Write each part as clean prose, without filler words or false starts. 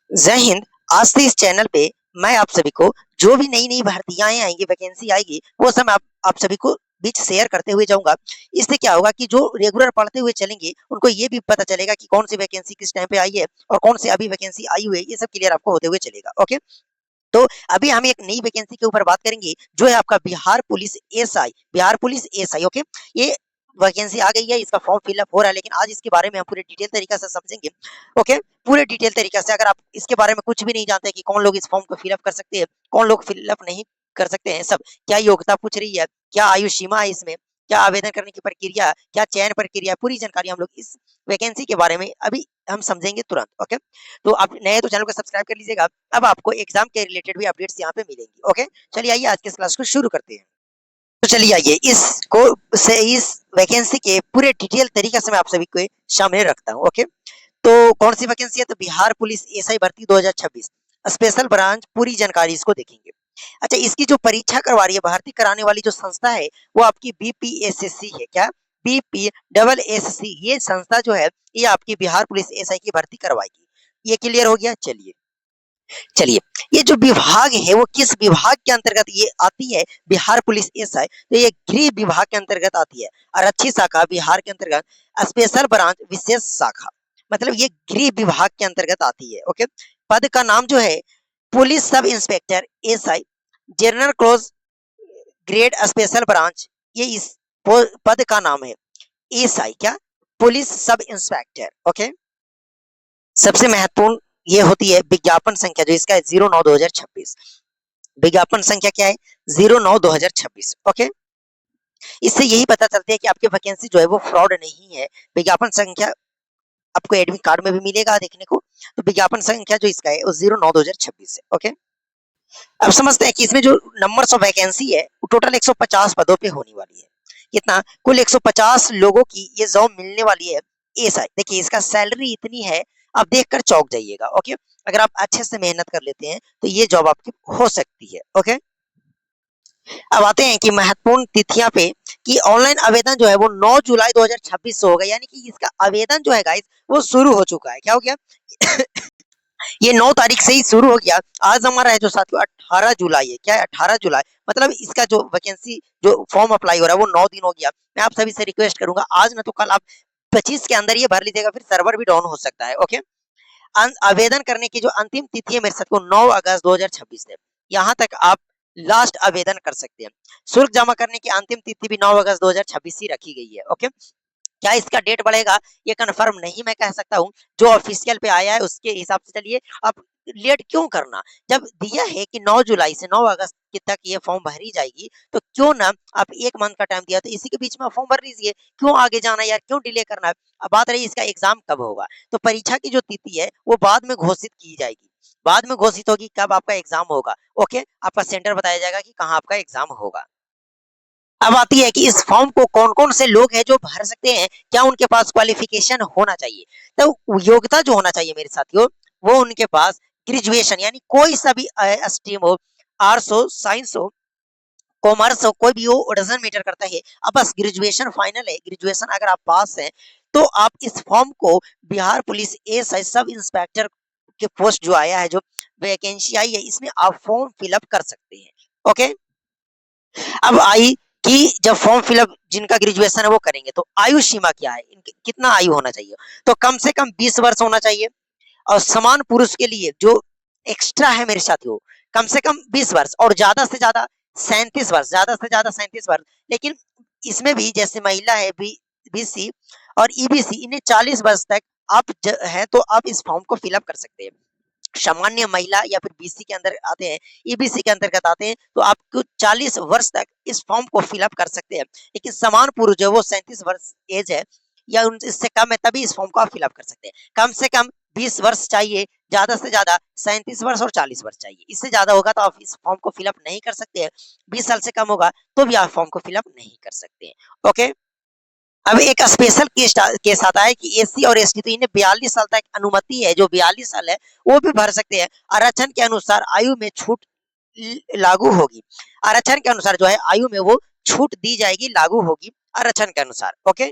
जय हिंद। आज से इस चैनल पे मैं आप सभी को जो भी नई नई भर्तियां आएंगी, वैकेंसी आएगी, वो सब आप सभी को बीच शेयर करते हुए जाऊंगा। इससे क्या होगा कि जो रेगुलर पढ़ते हुए चलेंगे उनको ये भी पता चलेगा कि कौन सी वैकेंसी किस टाइम पे आई है और कौन सी अभी वैकेंसी आई हुई है। ये सब क्लियर आपको होते हुए चलेगा। ओके, तो अभी हम एक नई वैकेंसी के ऊपर बात करेंगे जो है आपका Bihar police SI. Bihar police SI, okay. ये वैकेंसी आ गई है, इसका फॉर्म फिलअप हो रहा है, लेकिन आज इसके बारे में हम पूरे डिटेल तरीका से समझेंगे। ओके, पूरे डिटेल तरीका से। अगर आप इसके बारे में कुछ भी नहीं जानते कि कौन लोग इस फॉर्म को फिलअप कर सकते हैं, कौन लोग फिलअप नहीं कर सकते हैं, सब क्या योग्यता पूछ रही है, क्या आयु सीमा है इसमें, क्या आवेदन करने की प्रक्रिया, क्या चयन प्रक्रिया, पूरी जानकारी हम लोग इस वैकेंसी के बारे में अभी हम समझेंगे तुरंत। ओके, तो आप नए तो चैनल को सब्सक्राइब कर लीजिएगा। अब आपको एग्जाम के रिलेटेड भी अपडेट्स यहाँ पे मिलेंगी। ओके, चलिए आइए आज के इस क्लास को शुरू करते हैं। तो चलिए आइए इस वैकेंसी के पूरे डिटेल तरीके से मैं आप सभी के सामने रखता हूँ। ओके, तो कौन सी वैकेंसी है? तो बिहार पुलिस एसआई भर्ती 2026 स्पेशल ब्रांच, पूरी जानकारी इसको देखेंगे। अच्छा, इसकी जो परीक्षा करवा रही है, भर्ती कराने वाली जो संस्था है वो आपकी बीपीएससी है। क्या? बीपीएससी, ये संस्था जो है ये आपकी बिहार पुलिस एसआई की भर्ती करवाएगी। ये क्लियर हो गया। चलिए, ये जो विभाग है वो किस विभाग के अंतर्गत ये आती है? बिहार पुलिस एसआई, तो ये गृह विभाग के अंतर्गत आती है। और अच्छी शाखा बिहार के अंतर्गत स्पेशल ब्रांच, विशेष शाखा, मतलब ये गृह विभाग के अंतर्गत आती है। ओके, पद का नाम जो है police sub inspector SI, general close grade special branch, ये इस पद का नाम है। एसआई क्या? Police sub inspector. ओके, सबसे महत्वपूर्ण ये होती है विज्ञापन संख्या, जो इसका है 09/2026। विज्ञापन संख्या क्या है? 09/2026। ओके, इससे यही पता चलता है कि आपकी वैकेंसी जो है वो फ्रॉड नहीं है। विज्ञापन संख्या आपको एडमिट कार्ड में भी मिलेगा देखने को। तो विज्ञापन संख्या जो इसका है वो 09/2026 है। ओके, अब समझते हैं कि इसमें जो नंबर्स ऑफ वैकेंसी है वो टोटल 150 पदों पे होने वाली है। कितना? कुल 150 लोगों की ये जॉब मिलने वाली है। ऐसा देखिए, इसका सैलरी इतनी है, आप देखकर चौंक जाइएगा। ओके, अगर आप अच्छे से मेहनत कर लेते हैं तो ये जॉब आपकी हो सकती है। ओके, अब आते हैं कि महत्वपूर्ण तिथियां पे, कि ऑनलाइन आवेदन जो है वो 9 जुलाई 2026 से होगा, यानी कि इसका आवेदन जो है गाइस वो शुरू हो चुका है। क्या हो गया? ये 9 तारीख से ही शुरू हो गया। आज हमारा है जो साथियों 18 जुलाई है। क्या है? 18 जुलाई, मतलब इसका जो वैकेंसी जो फॉर्म अप्लाई हो रहा है वो 9 दिन हो गया। मैं आप सभी से रिक्वेस्ट करूंगा, आज ना तो कल आप 25 के अंदर ये भर लीजिएगा, फिर सर्वर भी डाउन हो सकता है। ओके, आवेदन करने की जो अंतिम तिथि है मेरे साथ को 9 अगस्त 2026 है। यहाँ तक आप लास्ट आवेदन कर सकते हैं। शुल्क जमा करने की अंतिम तिथि भी 9 अगस्त 2026 ही रखी गई है। ओके, क्या इसका डेट बढ़ेगा ये कंफर्म नहीं मैं कह सकता हूँ। जो ऑफिशियल पे आया है उसके हिसाब से चलिए। आप लेट क्यों करना? जब दिया है कि 9 जुलाई से 9 अगस्त के तक ये फॉर्म भरी जाएगी, तो क्यों ना आप एक मंथ का टाइम दिया तो इसी के बीच में फॉर्म भर लीजिए। क्यों आगे जाना यार, क्यों डिले करना? अब बात रही इसका एग्जाम कब होगा, तो परीक्षा की जो तिथि है वो बाद में घोषित की जाएगी। बाद में घोषित होगी कब आपका एग्जाम होगा। ओके, आपका सेंटर बताया जाएगा कि कहाँ आपका एग्जाम होगा। अब आती है कि इस फॉर्म को कौन कौन से लोग हैं जो भर सकते हैं, क्या उनके पास क्वालिफिकेशन होना चाहिए? तो योग्यता जो होना चाहिए मेरे साथियों, वो उनके पास ग्रेजुएशन, यानी कोई सा भी स्ट्रीम हो, आर्ट्स हो, साइंस हो, कॉमर्स हो, कोई भी हो, डजंट मैटर करता है। अब बस ग्रेजुएशन फाइनल है, ग्रेजुएशन अगर आप पास हैं तो आप इस फॉर्म को Bihar police SI sub inspector के पोस्ट जो आया है, जो वैकेंसी आई है, इसमें आप फॉर्म फिलअप कर सकते हैं। ओके, अब आई कि जब फॉर्म फिलअप जिनका ग्रेजुएशन है वो करेंगे, तो आयु सीमा क्या है, इनके कितना आयु होना चाहिए? तो कम से कम 20 वर्ष होना चाहिए। और समान पुरुष के लिए जो एक्स्ट्रा है मेरे साथियों, कम से कम 20 वर्ष और ज्यादा से ज्यादा 37 वर्ष, ज्यादा से ज्यादा 37 वर्ष। लेकिन इसमें भी जैसे महिला है, बीसी और ईबीसी, इन्हें 40 वर्ष तक आप है तो आप इस फॉर्म को फिलअप कर सकते हैं। सामान्य महिला या फिर बीसी के अंदर आते हैं, ईबीसी के अंतर्गत आते हैं, तो आपको 40 वर्ष तक इस फॉर्म को फिलअप कर सकते हैं। लेकिन समान पुरुष जो वो 37 वर्ष एज है या इससे कम है, तभी इस फॉर्म को आप फिलअप कर सकते हैं। कम से कम 20 वर्ष चाहिए, ज्यादा से ज्यादा 37 वर्ष और 40 वर्ष चाहिए। इससे ज्यादा होगा तो आप इस फॉर्म को फिलअप नहीं कर सकते हैं। 20 साल से कम होगा तो भी आप फॉर्म को फिलअप नहीं कर सकते हैं। ओके, अब एक स्पेशल केस आता है कि एससी और एसटी, तो इन्हें 42 साल तक अनुमति है, जो 42 साल है वो भी भर सकते हैं। आरक्षण के अनुसार आयु में छूट लागू होगी। आरक्षण के अनुसार जो है आयु में वो छूट दी जाएगी, लागू होगी आरक्षण के अनुसार। ओके,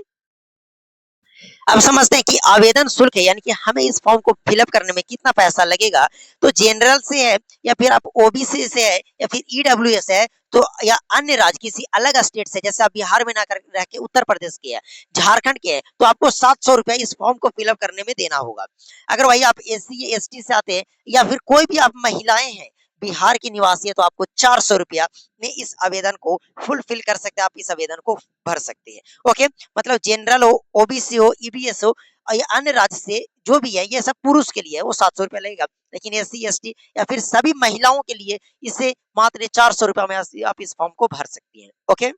अब समझते हैं कि आवेदन शुल्क है, यानी कि हमें इस फॉर्म को फिलअप करने में कितना पैसा लगेगा। तो जनरल से है, या फिर आप ओबीसी से है, या फिर ईडब्ल्यूएस है, तो या अन्य राज्य किसी अलग स्टेट से, जैसे आप बिहार में ना कर रह के उत्तर प्रदेश के है, झारखंड के है, तो आपको 700 रुपया इस फॉर्म को फिलअप करने में देना होगा। अगर वही आप एससी एसटी से आते हैं, या फिर कोई भी आप महिलाएं हैं, बिहार की निवासी है, तो आपको 400 रुपया में इस आवेदन को फुलफिल कर सकते हैं, आप इस आवेदन को भर सकते हैं। ओके, मतलब जनरल हो, ओबीसी हो, ईबीएस हो, या अन्य राज्य से जो भी है, ये सब पुरुष के लिए है, वो 700 रुपया लगेगा। लेकिन एससी एसटी या फिर सभी महिलाओं के लिए इसे मात्र 400 रुपया में आप इस फॉर्म को भर सकती हैं। ओके,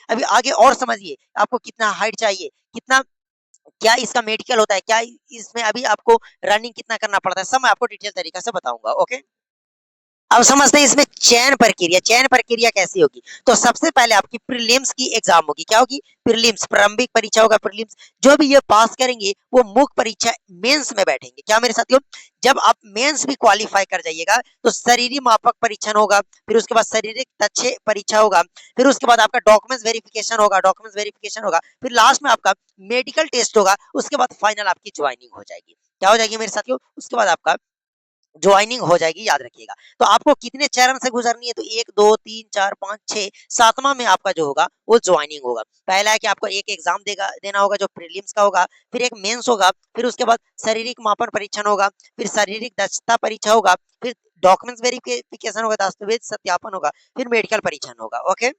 अभी आगे और समझिए, आपको कितना हाइट चाहिए, कितना, क्या इसका मेडिकल होता है, क्या इसमें अभी आपको रनिंग कितना करना पड़ता है, सब मैं आपको डिटेल तरीका से बताऊंगा। ओके, अब समझते हैं इसमें चयन प्रक्रिया कैसी होगी। तो सबसे पहले आपकी प्रीलिम्स की एग्जाम होगी, क्या होगी, प्रीलिम्स, प्रारंभिक परीक्षा होगा, प्रीलिम्स। जो भी ये पास करेंगे वो मुख्य परीक्षा मेंस में बैठेंगे। क्या मेरे साथियों, जब आप मेंस भी क्वालिफाई कर जाइएगा तो शरीरी मापक परीक्षण होगा, फिर उसके बाद शारीरिक दक्षता परीक्षा होगा, फिर उसके बाद आपका डॉक्यूमेंट्स वेरिफिकेशन होगा, फिर लास्ट में आपका मेडिकल टेस्ट होगा, उसके बाद फाइनल आपकी ज्वाइनिंग हो जाएगी। क्या हो जाएगी मेरे साथियों, उसके बाद आपका ज्वाइनिंग हो जाएगी, याद रखिएगा। तो आपको कितने चरण से गुजरनी है, तो 1 2 3 4 5 6 7वां में आपका जो होगा वो ज्वाइनिंग होगा। पहला है कि आपको एक एग्जाम देना होगा जो प्रीलिम्स का होगा, फिर एक मेंस होगा, फिर उसके बाद शारीरिक मापन परीक्षण होगा, फिर शारीरिक दक्षता परीक्षा होगा, फिर डॉक्यूमेंट्स वेरिफिकेशन होगा, दस्तावेज सत्यापन होगा, फिर मेडिकल परीक्षण होगा। ओके,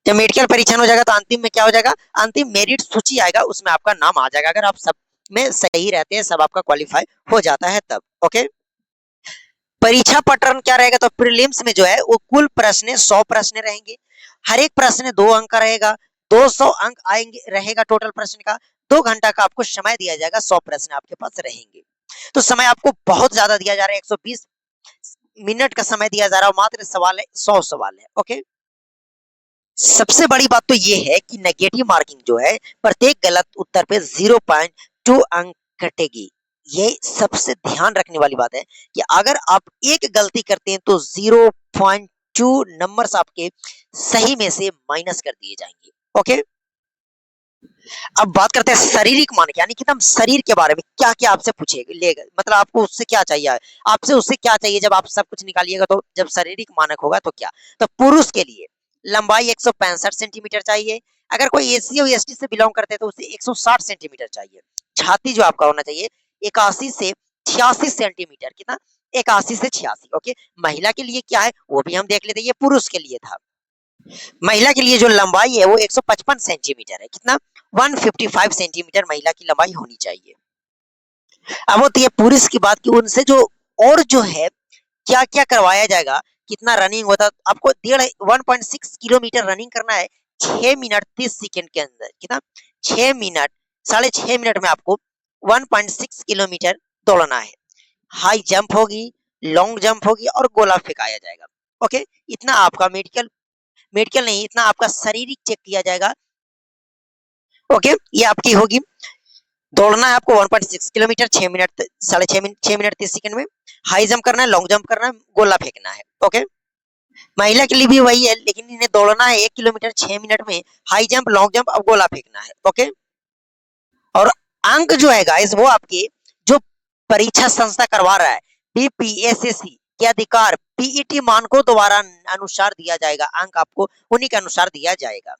जब मेडिकल परीक्षण हो जाएगा तो अंतिम में क्या हो जाएगा, अंतिम मेरिट सूची आएगा, उसमें आपका नाम आ जाएगा, अगर आप सब में सही रहते हैं, सब आपका क्वालिफाई हो जाता है तब। ओके, परीक्षा पैटर्न क्या रहेगा, तो प्रीलिम्स में जो है वो कुल प्रश्न 100 प्रश्न रहेंगे, हर एक प्रश्न 2 अंक का रहेगा, 200 अंक आएंगे रहेगा टोटल प्रश्न का। 2 घंटा का आपको समय दिया जाएगा, 100 प्रश्न आपके पास रहेंगे। तो समय आपको बहुत ज्यादा दिया जा रहा है, 120 मिनट का समय दिया जा रहा है, मात्र सवाल है 100 सवाल है। ओके, सबसे बड़ी बात तो ये है कि नेगेटिव मार्किंग जो है, प्रत्येक गलत उत्तर पे 0.2 अंक कटेगी। ये सबसे ध्यान रखने वाली बात है कि अगर आप एक गलती करते हैं तो 0.2 नंबर्स आपके सही में से माइनस कर दिए जाएंगे। ओके, अब बात करते हैं शारीरिक मानक, यानी कि हम शरीर के बारे में क्या क्या आपसे पूछेगा, मतलब आपको उससे क्या चाहिए, आपसे उससे क्या चाहिए, जब आप सब कुछ निकालिएगा तो जब शारीरिक मानक होगा तो क्या। तो पुरुष के लिए लंबाई 165 सेंटीमीटर चाहिए, अगर कोई एसी और एसटी से बिलोंग करते हैं तो उसे 160 सेंटीमीटर चाहिए। छाती जो आपका होना चाहिए 81 से 86 सेंटीमीटर, कितना, 81 से 86। ओके, महिला के लिए क्या है वो भी हम देख लेते हैं, ये पुरुष के लिए था। महिला के लिए जो लंबाई है वो 155 सेंटीमीटर है, कितना, 155 सेंटीमीटर महिला की लंबाई होनी चाहिए। अब होती है पुरुष की बात की, उनसे जो और जो है क्या क्या करवाया जाएगा, कितना रनिंग होता है, आपको 1.6 किलोमीटर रनिंग करना है 6 मिनट 30 सेकंड के अंदर, कितना, 6 मिनट, 6.5 मिनट में आपको 1.6 किलोमीटर दौड़ना है। हाई जंप होगी, लॉन्ग जंप होगी और गोला फेंकाया जाएगा। ओके, इतना आपका मेडिकल मेडिकल नहीं, इतना आपका शारीरिक चेक किया जाएगा। ओके, ये आपकी होगी। दौड़ना है आपको 1.6 kilometre 6 minute 6.5 minute 6 minute 30 second में। हाई जंप करना है, लॉन्ग जंप करना है, गोला फेंकना है। ओके, महिला के लिए भी वही है, लेकिन इन्हें दौड़ना है 1 किलोमीटर 6 मिनट में, हाई जंप, लॉन्ग जंप, अब गोला फेंकना है। ओके, और अंक जो है गाइस वो आपके जो परीक्षा संस्था करवा रहा है, बीपीएसएससी के अधिकार पीईटी मानकों द्वारा अनुसार दिया जाएगा, अंक आपको उन्हीं के अनुसार दिया जाएगा।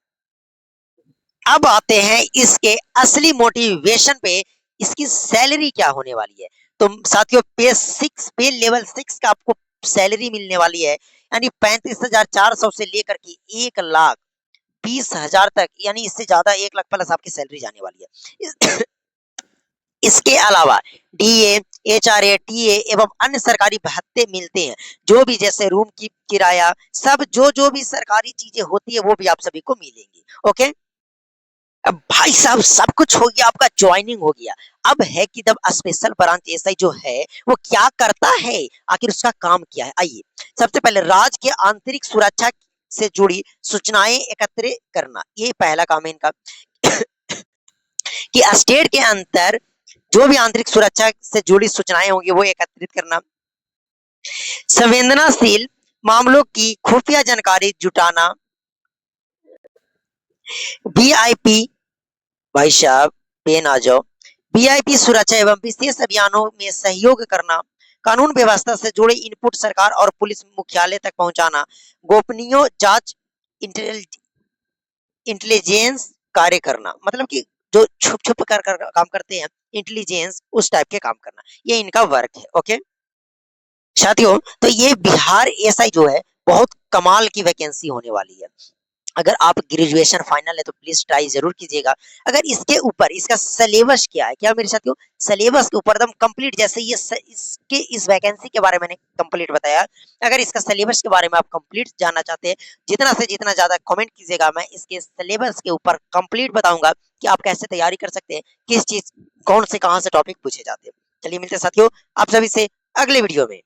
अब आते हैं इसके असली मोटिवेशन पे, इसकी सैलरी क्या होने वाली है। तो साथियों पे लेवल 6 का आपको सैलरी मिलने वाली है, यानी 35,400 से लेकर के 1,20,000 तक, यानी इससे ज्यादा 1 लाख प्लस आपकी सैलरी जाने वाली है। इसके अलावा डीए, एचआरए, टीए एवं अन्य सरकारी भत्ते मिलते हैं, जो भी जैसे रूम की किराया, सब जो भी सरकारी चीजें होती है वो भी आप सभी को मिलेंगी। ओके, अब भाई साहब सब कुछ हो गया, आपका ज्वाइनिंग हो गया। अब है कि जब स्पेशल ब्रांच एसआई जो है वो क्या करता है, आखिर उसका काम क्या है। आइए, सबसे पहले राज्य के आंतरिक सुरक्षा से जुड़ी सूचनाएं एकत्रित करना, ये पहला काम है इनका। कि स्टेट के अंतर जो भी आंतरिक सुरक्षा से जुड़ी सूचनाएं होंगी वो एकत्रित करना, संवेदनशील मामलों की खुफिया जानकारी जुटाना, वीआईपी, भाई साहब पेन आ जाओ। वीआईपी सुरक्षा एवं विशेष अभियानों में सहयोग करना, कानून व्यवस्था से जुड़े इनपुट सरकार और पुलिस मुख्यालय तक पहुंचाना, गोपनीय जांच, इंटेलिजेंस कार्य करना, मतलब कि जो छुप छुप कर काम करते हैं, इंटेलिजेंस उस टाइप के काम करना, ये इनका वर्क है। ओके साथियों, तो ये बिहार एसआई जो है बहुत कमाल की वैकेंसी होने वाली है। अगर आप ग्रेजुएशन फाइनल है तो प्लीज ट्राई जरूर कीजिएगा। अगर इसके ऊपर इसका सिलेबस क्या है, क्या मेरे साथियों, सिलेबस के ऊपर एकदम कंप्लीट, जैसे इसके इस वैकेंसी के बारे में मैंने कंप्लीट बताया। अगर इसका सिलेबस के बारे में आप कंप्लीट जानना चाहते हैं, जितना से जितना ज्यादा कमेंट कीजिएगा, मैं इसके सिलेबस के ऊपर कंप्लीट बताऊंगा कि आप कैसे तैयारी कर सकते हैं, किस चीज कौन से कहां से टॉपिक पूछे जाते हैं। चलिए मिलते हैं साथियों आप सभी से अगले वीडियो में।